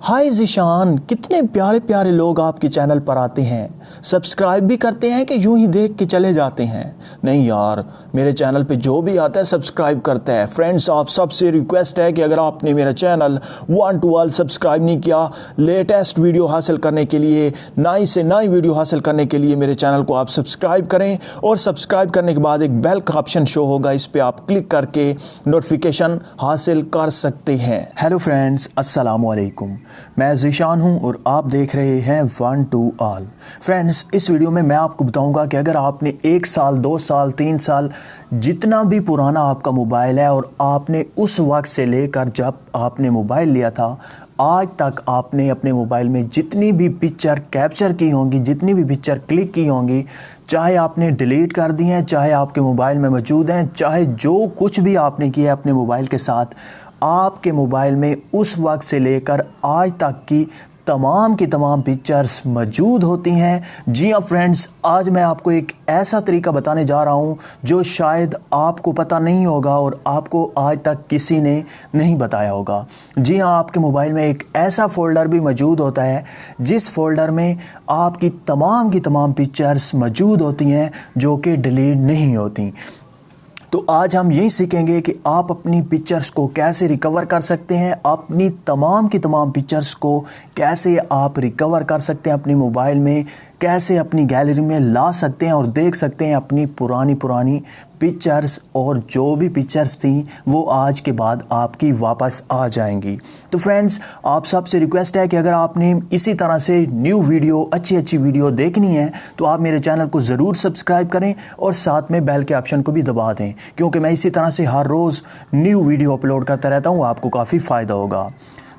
हाय ज़ीशान, कितने प्यारे प्यारे लोग आपके चैनल पर आते हैं, सब्सक्राइब भी करते हैं कि यूं ही देख के चले जाते हैं। नहीं यार, मेरे चैनल पे जो भी आता है सब्सक्राइब करता है। फ्रेंड्स, आप सबसे रिक्वेस्ट है कि अगर आपने मेरा चैनल 1 to all सब्सक्राइब नहीं किया, लेटेस्ट वीडियो हासिल करने के लिए, नई से नई वीडियो हासिल करने के लिए मेरे चैनल को आप सब्सक्राइब करें। और सब्सक्राइब करने के बाद एक बेल का ऑप्शन शो होगा, इस पर आप क्लिक करके नोटिफिकेशन हासिल कर सकते हैं। हेलो फ्रेंड्स, अस्सलामु अलैकुम। मैं ज़ीशान हूं और आप देख रहे हैं 1 to all। फ्रेंड्स, इस वीडियो में मैं आपको बताऊंगा कि अगर आपने 1 साल, 2 साल, 3 साल, जितना भी पुराना आपका मोबाइल है और आपने उस वक्त से लेकर जब आपने मोबाइल लिया था आज तक आपने अपने मोबाइल में जितनी भी पिक्चर कैप्चर की होंगी, जितनी भी पिक्चर क्लिक की होंगी, चाहे आपने डिलीट कर दी हैं, चाहे आपके मोबाइल में मौजूद हैं, चाहे जो कुछ भी आपने किया अपने मोबाइल के साथ, आपके मोबाइल में उस वक्त से लेकर आज तक की तमाम पिक्चर्स मौजूद होती हैं। जी हाँ फ्रेंड्स, आज मैं आपको एक ऐसा तरीका बताने जा रहा हूँ जो शायद आपको पता नहीं होगा और आपको आज तक किसी ने नहीं बताया होगा। जी हाँ, आपके मोबाइल में एक ऐसा फ़ोल्डर भी मौजूद होता है जिस फोल्डर में आपकी तमाम पिक्चर्स मौजूद होती हैं जो कि डिलीट नहीं होती। तो आज हम यही सीखेंगे कि आप अपनी पिक्चर्स को कैसे रिकवर कर सकते हैं, अपनी तमाम पिक्चर्स को कैसे आप रिकवर कर सकते हैं अपने मोबाइल में, कैसे अपनी गैलरी में ला सकते हैं और देख सकते हैं अपनी पुरानी पिक्चर्स, और जो भी पिक्चर्स थी वो आज के बाद आपकी वापस आ जाएंगी। तो फ्रेंड्स, आप सबसे रिक्वेस्ट है कि अगर आपने इसी तरह से न्यू वीडियो, अच्छी वीडियो देखनी है तो आप मेरे चैनल को ज़रूर सब्सक्राइब करें और साथ में बेल के ऑप्शन को भी दबा दें, क्योंकि मैं इसी तरह से हर रोज़ न्यू वीडियो अपलोड करता रहता हूँ, आपको काफ़ी फ़ायदा होगा।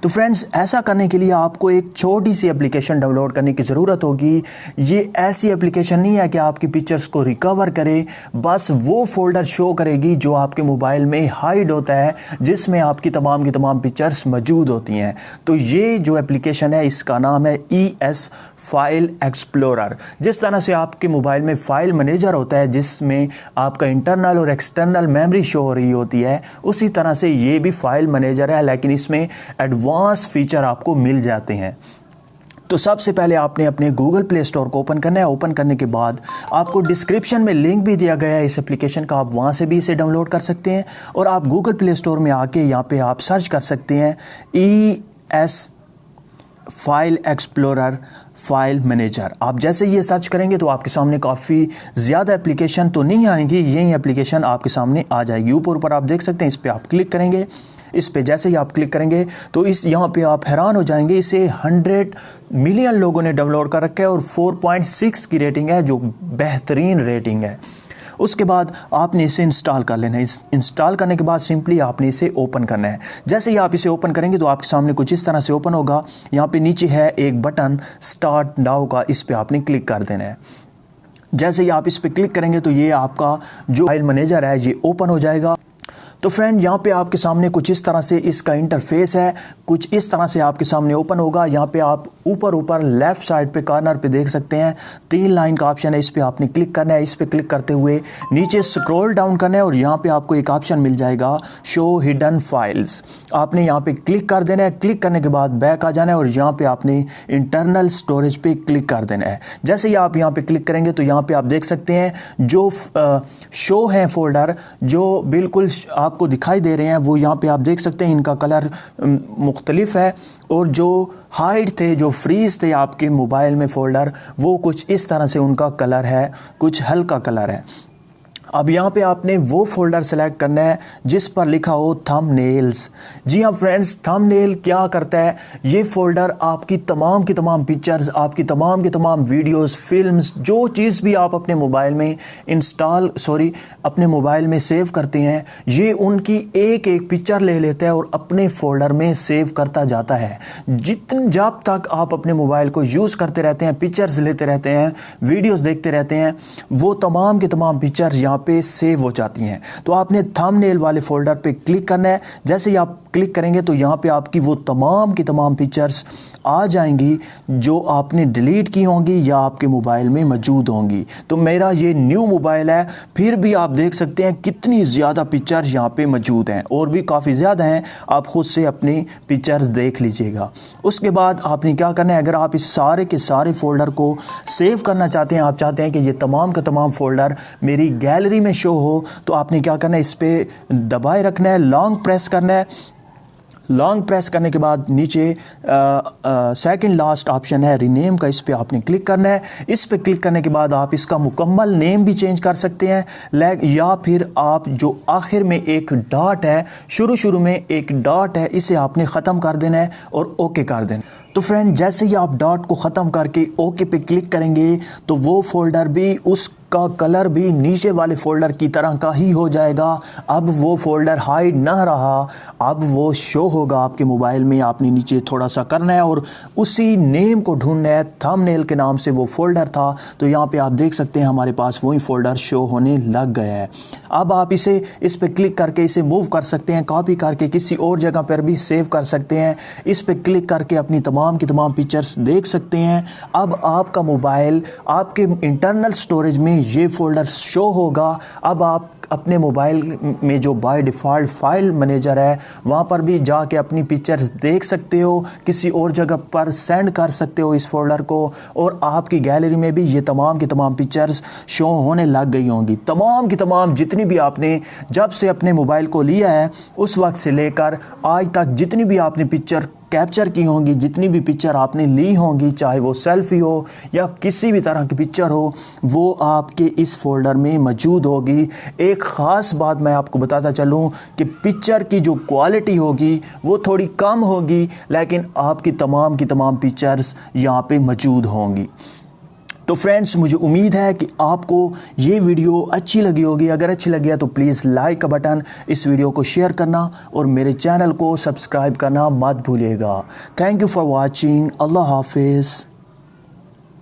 तो फ्रेंड्स, ऐसा करने के लिए आपको एक छोटी सी एप्लीकेशन डाउनलोड करने की ज़रूरत होगी। ये ऐसी एप्लीकेशन नहीं है कि आपकी पिक्चर्स को रिकवर करे, बस वो फोल्डर शो करेगी जो आपके मोबाइल में हाइड होता है, जिसमें आपकी तमाम पिक्चर्स मौजूद होती हैं। तो ये जो एप्लीकेशन है इसका नाम है ES फाइल एक्सप्लोरर। जिस तरह से आपके मोबाइल में फ़ाइल मैनेजर होता है जिसमें आपका इंटरनल और एक्सटर्नल मेमोरी शो हो रही होती है, उसी तरह से ये भी फाइल मैनेजर है, लेकिन इसमें एडवांस फीचर आपको मिल जाते हैं। तो सबसे पहले आपने अपने गूगल प्ले स्टोर को ओपन करना है। ओपन करने के बाद आपको डिस्क्रिप्शन में लिंक भी दिया गया है इस एप्लीकेशन का, आप वहाँ से भी इसे डाउनलोड कर सकते हैं। और आप गूगल प्ले स्टोर में आके यहाँ पे आप सर्च कर सकते हैं ES file explorer file manager. आप जैसे ये सर्च करेंगे तो आपके सामने काफ़ी ज़्यादा एप्लीकेशन तो नहीं आएंगी, यही एप्लीकेशन आपके सामने आ जाएगी। ऊपर आप देख सकते हैं, इस पर आप क्लिक करेंगे। इस पे जैसे ही आप क्लिक करेंगे तो इस यहाँ पे आप हैरान हो जाएंगे, इसे 100 मिलियन लोगों ने डाउनलोड कर रखा है और 4.6 की रेटिंग है, जो बेहतरीन रेटिंग है। उसके बाद आपने इसे इंस्टॉल कर लेना है। इंस्टॉल करने के बाद सिंपली आपने इसे ओपन करना है। जैसे ही आप इसे ओपन करेंगे तो आपके सामने कुछ इस तरह से ओपन होगा। यहाँ पे नीचे है एक बटन स्टार्ट नाउ का, इस पर आपने क्लिक कर देना है। जैसे ही आप इस पर क्लिक करेंगे तो ये आपका जो फाइल मैनेजर है ये ओपन हो जाएगा। तो फ्रेंड, यहाँ पे आपके सामने कुछ इस तरह से इसका इंटरफेस है, कुछ इस तरह से आपके सामने ओपन होगा। यहाँ पे आप ऊपर लेफ़्ट साइड पे कॉर्नर पे देख सकते हैं 3 लाइन का ऑप्शन है, इस पर आपने क्लिक करना है। इस पर क्लिक करते हुए नीचे स्क्रॉल डाउन करना है और यहाँ पे आपको एक ऑप्शन मिल जाएगा शो हिडन फाइल्स। आपने यहाँ पे क्लिक कर देना है। क्लिक करने के बाद बैक आ जाना है और यहाँ पे आपने इंटरनल स्टोरेज पे क्लिक कर देना है। जैसे ही आप यहाँ पे क्लिक करेंगे तो यहाँ पे आप देख सकते हैं जो शो है फोल्डर, जो बिल्कुल आपको दिखाई दे रहे हैं, वो यहाँ पे आप देख सकते हैं इनका कलर मुख्तलिफ है। और जो हाइड थे, जो फ्रीज थे आपके मोबाइल में फोल्डर, वो कुछ इस तरह से उनका कलर है, कुछ हल्का कलर है। अब यहाँ पे आपने वो फोल्डर सेलेक्ट करना है जिस पर लिखा हो थंबनेल्स। जी हाँ फ्रेंड्स, थंबनेल क्या करता है, ये फोल्डर आपकी तमाम पिक्चर्स, आपकी तमाम वीडियोस, फिल्म्स, जो चीज़ भी आप अपने मोबाइल में अपने मोबाइल में सेव करते हैं, ये उनकी एक पिक्चर ले लेता है और अपने फोल्डर में सेव करता जाता है। जब तक आप अपने मोबाइल को यूज़ करते रहते हैं, पिक्चर्स लेते रहते हैं, वीडियोज़ देखते रहते हैं, वो तमाम पिक्चर्स यहाँ पे सेव हो जाती हैं। तो आपने थंबनेल वाले फोल्डर पे क्लिक करना है। जैसे ही आप क्लिक करेंगे तो यहाँ पे आपकी वो तमाम की तमाम पिक्चर्स आ जाएंगी जो आपने डिलीट की होंगी या आपके मोबाइल में मौजूद होंगी। तो मेरा ये न्यू मोबाइल है, फिर भी आप देख सकते हैं कितनी ज़्यादा पिक्चर्स यहाँ पे मौजूद हैं, और भी काफ़ी ज़्यादा हैं। आप ख़ुद से अपनी पिक्चर्स देख लीजिएगा। उसके बाद आपने क्या करना है, अगर आप इस सारे के सारे फ़ोल्डर को सेव करना चाहते हैं, आप चाहते हैं कि ये तमाम का तमाम फ़ोल्डर मेरी गैलरी में शो हो, तो आपने क्या करना है, इस पर दबाए रखना है, लॉन्ग प्रेस करना है। लॉन्ग प्रेस करने के बाद नीचे सेकंड लास्ट ऑप्शन है रीनेम का, इस पे आपने क्लिक करना है। इस पे क्लिक करने के बाद आप इसका मुकम्मल नेम भी चेंज कर सकते हैं, या फिर आप जो आखिर में एक डॉट है, शुरू में एक डॉट है, इसे आपने ख़त्म कर देना है और ओके कर देना। तो फ्रेंड, जैसे ही आप डॉट को ख़त्म करके ओके पे क्लिक करेंगे तो वो फ़ोल्डर भी, उसका कलर भी नीचे वाले फ़ोल्डर की तरह का ही हो जाएगा। अब वो फ़ोल्डर हाइड ना रहा, अब वो शो होगा आपके मोबाइल में। आपने नीचे थोड़ा सा करना है और उसी नेम को ढूंढना है। थंबनेल के नाम से वो फ़ोल्डर था, तो यहाँ पे आप देख सकते हैं हमारे पास वही फ़ोल्डर शो होने लग गया है। अब आप इस पर क्लिक करके इसे मूव कर सकते हैं, कॉपी करके किसी और जगह पर भी सेव कर सकते हैं। इस पर क्लिक करके अपनी तमाम की तमाम पिक्चर्स देख सकते हैं। अब आपका मोबाइल, आपके इंटरनल स्टोरेज में ये फ़ोल्डर शो होगा। अब आप अपने मोबाइल में जो बाय डिफ़ॉल्ट फ़ाइल मैनेजर है, वहाँ पर भी जाके अपनी पिक्चर्स देख सकते हो, किसी और जगह पर सेंड कर सकते हो इस फ़ोल्डर को, और आपकी गैलरी में भी ये तमाम की तमाम पिक्चर्स शो होने लग गई होंगी। तमाम की तमाम जितनी भी आपने जब से अपने मोबाइल को लिया है उस वक्त से लेकर आज तक जितनी भी आपने पिक्चर कैप्चर की होंगी, जितनी भी पिक्चर आपने ली होंगी, चाहे वो सेल्फी हो या किसी भी तरह की पिक्चर हो, वो आपके इस फ़ोल्डर में मौजूद होगी। एक ख़ास बात मैं आपको बताता चलूँ कि पिक्चर की जो क्वालिटी होगी वो थोड़ी कम होगी, लेकिन आपकी तमाम की तमाम पिक्चर्स यहाँ पे मौजूद होंगी। तो फ्रेंड्स, मुझे उम्मीद है कि आपको ये वीडियो अच्छी लगी होगी। अगर अच्छी लगी है तो प्लीज़ लाइक का बटन, इस वीडियो को शेयर करना और मेरे चैनल को सब्सक्राइब करना मत भूलिएगा। Thank you for watching. अल्लाह हाफिज़।